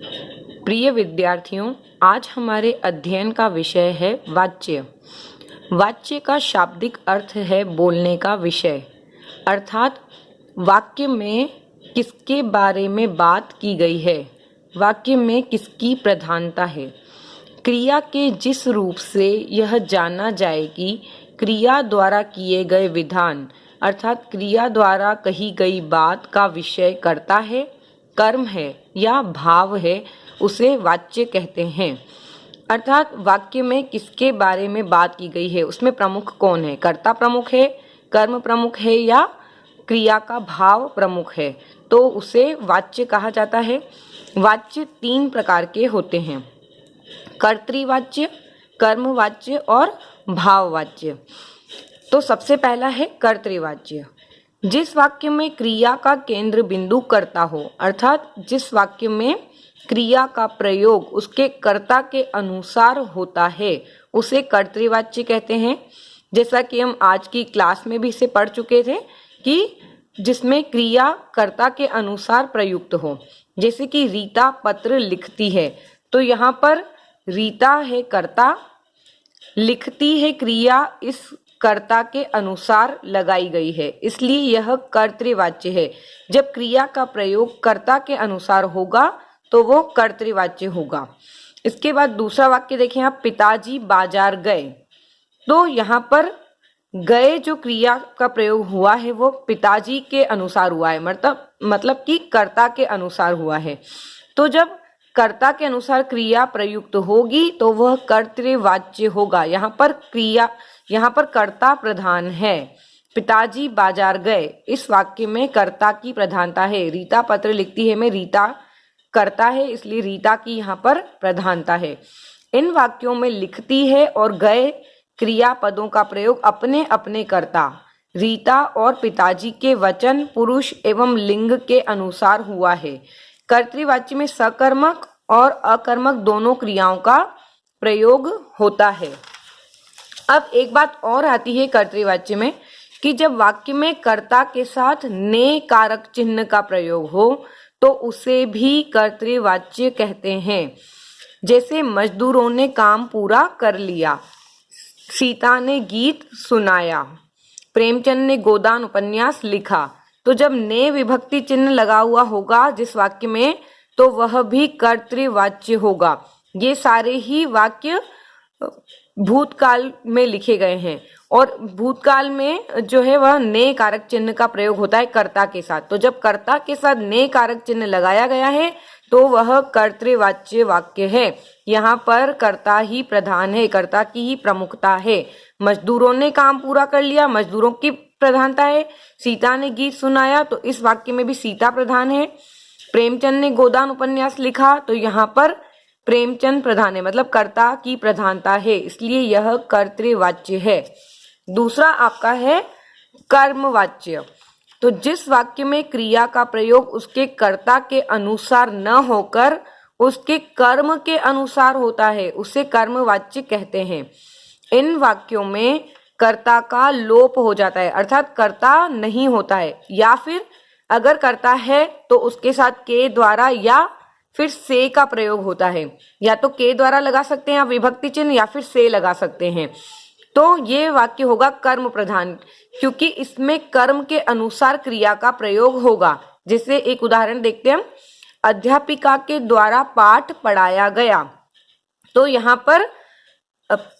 प्रिय विद्यार्थियों, आज हमारे अध्ययन का विषय है वाच्य। वाच्य का शाब्दिक अर्थ है बोलने का विषय, अर्थात वाक्य में किसके बारे में बात की गई है, वाक्य में किसकी प्रधानता है। क्रिया के जिस रूप से यह जाना जाए कि क्रिया द्वारा किए गए विधान अर्थात क्रिया द्वारा कही गई बात का विषय कर्ता है, कर्म है या भाव है, उसे वाच्य कहते हैं। अर्थात वाक्य में किसके बारे में बात की गई है, उसमें प्रमुख कौन है, कर्ता प्रमुख है, कर्म प्रमुख है या क्रिया का भाव प्रमुख है, तो उसे वाच्य कहा जाता है। वाच्य 3 प्रकार के होते हैं, कर्तृवाच्य, कर्मवाच्य और भाववाच्य। तो सबसे पहला है कर्तृवाच्य। जिस वाक्य में क्रिया का केंद्र बिंदु कर्ता हो, अर्थात जिस वाक्य में क्रिया का प्रयोग उसके कर्ता के अनुसार होता है, उसे कर्तृवाच्य कहते हैं। जैसा कि हम आज की क्लास में भी इसे पढ़ चुके थे कि जिसमें क्रिया कर्ता के अनुसार प्रयुक्त हो। जैसे कि रीता पत्र लिखती है, तो यहाँ पर रीता है कर्ता, लिखती है क्रिया इस कर्ता के अनुसार लगाई गई है, इसलिए यह कर्तृवाच्य है। जब क्रिया का प्रयोग कर्ता के अनुसार होगा तो वो कर्तृवाच्य होगा। इसके बाद दूसरा वाक्य देखें आप, पिताजी बाजार गए। तो यहाँ पर गए जो क्रिया का प्रयोग हुआ है वो पिताजी के अनुसार हुआ है, मतलब कि कर्ता के अनुसार हुआ है। तो जब कर्ता के अनुसार क्रिया प्रयुक्त होगी तो वह कर्तृवाच्य होगा। यहाँ पर कर्ता प्रधान है। पिताजी बाजार गए, इस वाक्य में कर्ता की प्रधानता है। रीता पत्र लिखती है में रीता कर्ता है, इसलिए रीता की यहाँ पर प्रधानता है। इन वाक्यों में लिखती है और गए क्रिया पदों का प्रयोग अपने अपने कर्ता रीता और पिताजी के वचन, पुरुष एवं लिंग के अनुसार हुआ है। कर्तृवाच्य में सकर्मक और अकर्मक दोनों क्रियाओं का प्रयोग होता है। अब एक बात और आती है कर्तृवाच्य में कि जब वाक्य में कर्ता के साथ ने कारक चिन्ह का प्रयोग हो तो उसे भी कर्तृवाच्य कहते हैं। जैसे मजदूरों ने काम पूरा कर लिया, सीता ने गीत सुनाया, प्रेमचंद ने गोदान उपन्यास लिखा। तो जब ने विभक्ति चिन्ह लगा हुआ होगा जिस वाक्य में, तो वह भी कर्तृवाच्य होगा। ये सारे ही वाक्य भूतकाल में लिखे गए हैं और भूतकाल में जो है वह ने कारक चिन्ह का प्रयोग होता है कर्ता के साथ। तो जब कर्ता के साथ ने कारक चिन्ह लगाया गया है तो वह कर्तृवाच्य वाक्य है। यहाँ पर कर्ता ही प्रधान है, कर्ता की ही प्रमुखता है। मजदूरों ने काम पूरा कर लिया, मजदूरों की प्रधानता है। सीता ने गीत सुनाया, तो इस वाक्य में भी सीता प्रधान है। प्रेमचंद ने गोदान उपन्यास लिखा, तो यहाँ पर प्रेमचंद प्रधान है, मतलब कर्ता की प्रधानता है, इसलिए यह कर्तृवाच्य है। दूसरा आपका है कर्मवाच्य। तो जिस वाक्य में क्रिया का प्रयोग उसके कर्ता के अनुसार न होकर उसके कर्म के अनुसार होता है, उसे कर्मवाच्य कहते हैं। इन वाक्यों में कर्ता का लोप हो जाता है, अर्थात कर्ता नहीं होता है, या फिर अगर कर्ता है तो उसके साथ के द्वारा या फिर से का प्रयोग होता है। या तो के द्वारा लगा सकते हैं आप विभक्ति चिन्ह, या फिर से लगा सकते हैं। तो ये वाक्य होगा कर्म प्रधान, क्योंकि इसमें कर्म के अनुसार क्रिया का प्रयोग होगा। जैसे एक उदाहरण देखते हैं हम, अध्यापिका के द्वारा पाठ पढ़ाया गया। तो यहाँ पर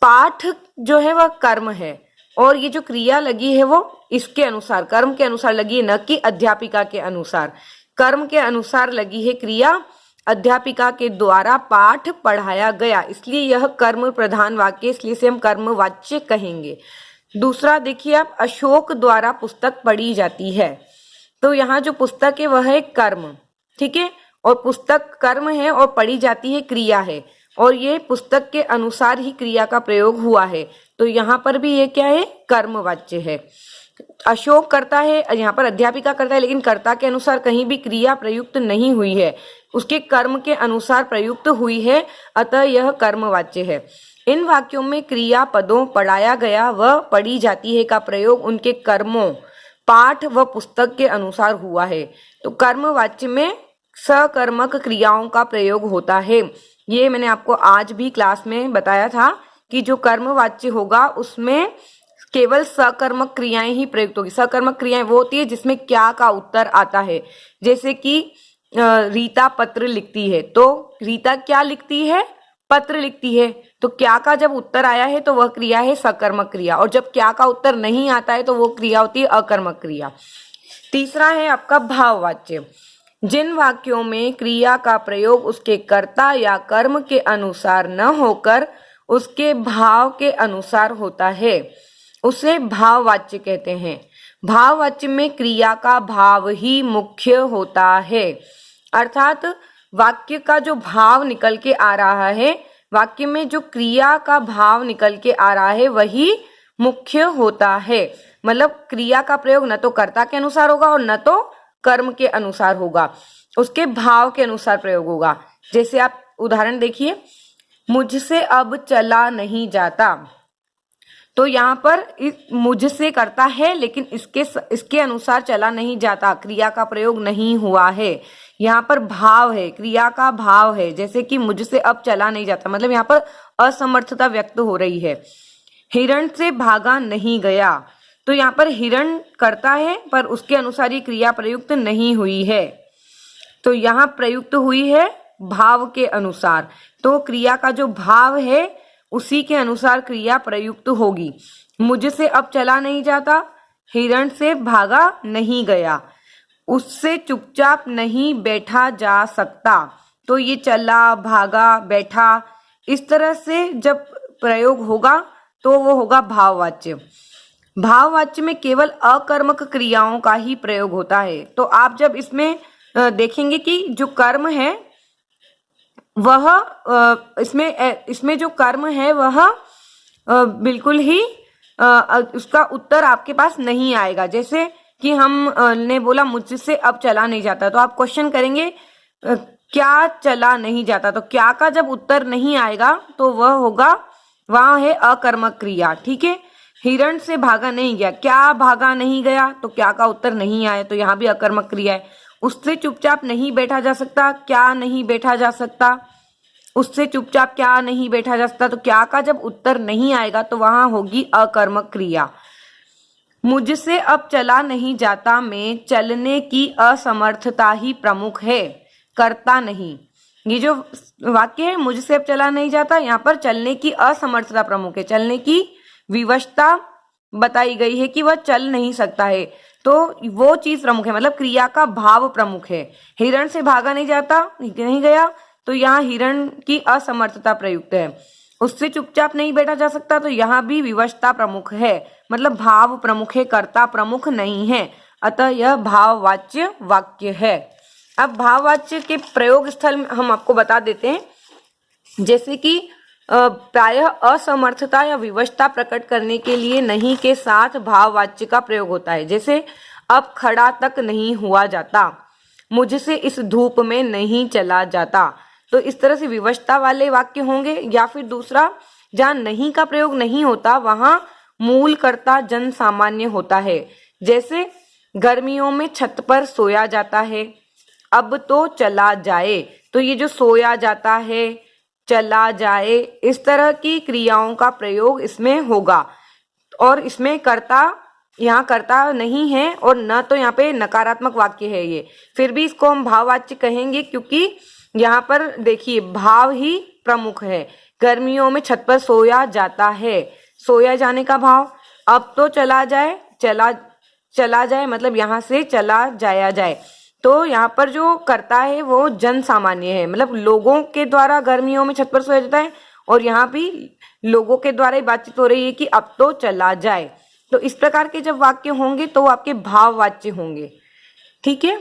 पाठ जो है वह कर्म है और ये जो क्रिया लगी है वो इसके अनुसार, कर्म के अनुसार लगी है, न कि अध्यापिका के अनुसार। कर्म के अनुसार लगी है क्रिया, अध्यापिका के द्वारा पाठ पढ़ाया गया, इसलिए यह कर्म प्रधान वाक्य, इसलिए से हम कर्मवाच्य कहेंगे। दूसरा देखिए आप, अशोक द्वारा पुस्तक पढ़ी जाती है। तो यहाँ जो पुस्तक है वह है कर्म, ठीक है, और पुस्तक कर्म है और पढ़ी जाती है क्रिया है, और ये पुस्तक के अनुसार ही क्रिया का प्रयोग हुआ है। तो यहाँ पर भी ये क्या है, कर्मवाच्य है। अशोक करता है, यहाँ पर अध्यापिका करता है, लेकिन कर्ता के अनुसार कहीं भी क्रिया प्रयुक्त नहीं हुई है, उसके कर्म के अनुसार प्रयुक्त हुई है, अतः यह कर्मवाच्य है। इन वाक्यों में क्रिया पदों पढ़ाया गया व पढ़ी जाती है का प्रयोग उनके कर्मों, पाठ व पुस्तक के अनुसार हुआ है। तो कर्मवाच्य में सकर्मक क्रियाओं का प्रयोग होता है। ये मैंने आपको आज भी क्लास में बताया था कि जो कर्मवाच्य होगा उसमें केवल सकर्मक क्रियाएं ही प्रयुक्त होगी। सकर्मक क्रियाएं वो होती है जिसमें क्या का उत्तर आता है। जैसे कि रीता पत्र लिखती है, तो रीता क्या लिखती है? पत्र लिखती है। तो क्या का जब उत्तर आया है तो वह क्रिया है सकर्मक क्रिया, और जब क्या का उत्तर नहीं आता है तो वो क्रिया होती है अकर्मक क्रिया। तीसरा है आपका भाववाच्य। जिन वाक्यों में क्रिया का प्रयोग उसके कर्ता या कर्म के अनुसार न होकर उसके भाव के अनुसार होता है, उसे भाववाच्य कहते हैं। भाववाच्य में क्रिया का भाव ही मुख्य होता है, अर्थात वाक्य का जो भाव निकल के आ रहा है, वाक्य में जो क्रिया का भाव निकल के आ रहा है वही मुख्य होता है। मतलब क्रिया का प्रयोग न तो कर्ता के अनुसार होगा और न तो कर्म के अनुसार होगा, उसके भाव के अनुसार प्रयोग होगा। जैसे आप उदाहरण देखिए, मुझसे अब चला नहीं जाता। तो यहाँ पर मुझसे करता है लेकिन इसके अनुसार चला नहीं जाता, क्रिया का प्रयोग नहीं हुआ है। यहाँ पर भाव है, क्रिया का भाव है। जैसे कि मुझसे अब चला नहीं जाता, मतलब यहाँ पर असमर्थता व्यक्त हो रही है। हिरण से भागा नहीं गया, तो यहाँ पर हिरण करता है पर उसके अनुसार ये क्रिया प्रयुक्त नहीं हुई है, तो यहाँ प्रयुक्त हुई है भाव के अनुसार। तो क्रिया का जो भाव है उसी के अनुसार क्रिया प्रयुक्त होगी। मुझसे अब चला नहीं जाता, हिरण से भागा नहीं गया, उससे चुपचाप नहीं बैठा जा सकता। तो ये चला, भागा, बैठा, इस तरह से जब प्रयोग होगा तो वो होगा भाववाच्य। भाववाच्य में केवल अकर्मक क्रियाओं का ही प्रयोग होता है। तो आप जब इसमें देखेंगे कि जो कर्म है वह इसमें जो कर्म है वह बिल्कुल ही उसका उत्तर आपके पास नहीं आएगा। जैसे कि हम ने बोला मुझसे अब चला नहीं जाता, तो आप क्वेश्चन करेंगे क्या चला नहीं जाता, तो क्या का जब उत्तर नहीं आएगा तो वह होगा, वह है अकर्मक क्रिया। ठीक है। हिरण से भागा नहीं गया, क्या भागा नहीं गया, तो क्या का उत्तर नहीं आया, तो यहाँ भी अकर्मक क्रिया है। उससे चुपचाप नहीं बैठा जा सकता, क्या नहीं बैठा जा सकता, उससे चुपचाप क्या नहीं बैठा जा सकता, तो क्या का जब उत्तर नहीं आएगा तो वहां होगी अकर्मक क्रिया। मुझसे अब चला नहीं जाता में चलने की असमर्थता ही प्रमुख है, करता नहीं। ये जो वाक्य है मुझसे अब चला नहीं जाता, यहाँ पर चलने की असमर्थता प्रमुख है, चलने की विवशता बताई गई है कि वह चल नहीं सकता है, तो वो चीज प्रमुख है, मतलब क्रिया का भाव प्रमुख है। हिरण से भागा नहीं जाता, नहीं गया, तो यहाँ हिरण की असमर्थता प्रयुक्त है। उससे चुपचाप नहीं बैठा जा सकता, तो यहाँ भी विवशता प्रमुख है, मतलब भाव प्रमुख है, कर्ता प्रमुख नहीं है, अतः यह भाववाच्य वाक्य है। अब भाववाच्य के प्रयोग स्थल हम आपको बता देते हैं, जैसे कि प्रायः असमर्थता या विवशता प्रकट करने के लिए नहीं के साथ भाववाच्य का प्रयोग होता है। जैसे अब खड़ा तक नहीं हुआ जाता, मुझसे इस धूप में नहीं चला जाता, तो इस तरह से विवशता वाले वाक्य होंगे। या फिर दूसरा, जहाँ नहीं का प्रयोग नहीं होता वहां मूल कर्ता जन सामान्य होता है। जैसे गर्मियों में छत पर सोया जाता है, अब तो चला जाए, तो ये जो सोया जाता है, चला जाए, इस तरह की क्रियाओं का प्रयोग इसमें होगा। और इसमें कर्ता, यहाँ कर्ता नहीं है और न तो यहाँ पे नकारात्मक वाक्य है ये, फिर भी इसको हम भाववाच्य कहेंगे क्योंकि यहाँ पर देखिए भाव ही प्रमुख है। गर्मियों में छत पर सोया जाता है, सोया जाने का भाव। अब तो चला जाए, चला जाए मतलब यहाँ से चला जाया जाए, तो यहाँ पर जो कर्ता है वो जन सामान्य है, मतलब लोगों के द्वारा गर्मियों में छत पर सोया जाता है, और यहाँ भी लोगों के द्वारा ही बातचीत हो रही है कि अब तो चला जाए। तो इस प्रकार के जब वाक्य होंगे तो आपके भाववाच्य होंगे। ठीक है।